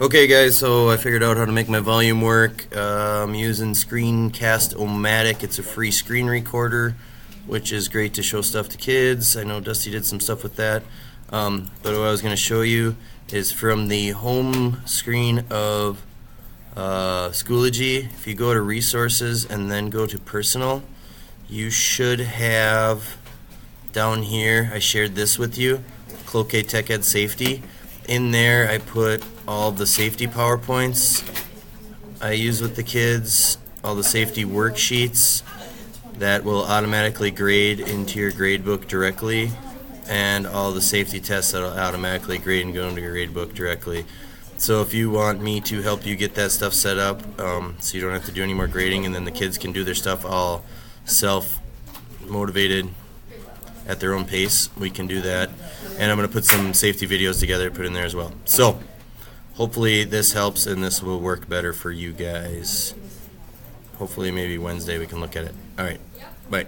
Okay guys, so I figured out how to make my volume work. I'm using Screencast-O-Matic. It's a free screen recorder, which is great to show stuff to kids. I know Dusty did some stuff with that. But what I was going to show you is from the home screen of Schoology. If you go to Resources and then go to Personal, you should have down here, I shared this with you, Schoology Tech Ed Safety. In there I put all the safety PowerPoints I use with the kids, all the safety worksheets that will automatically grade into your gradebook directly, and all the safety tests that will automatically grade and go into your gradebook directly. So if you want me to help you get that stuff set up, so you don't have to do any more grading and then the kids can do their stuff all self-motivated at their own pace, we can do that. And I'm going to put some safety videos together, put in there as well. So hopefully this helps and this will work better for you guys. Hopefully maybe Wednesday we can look at it. All right, bye.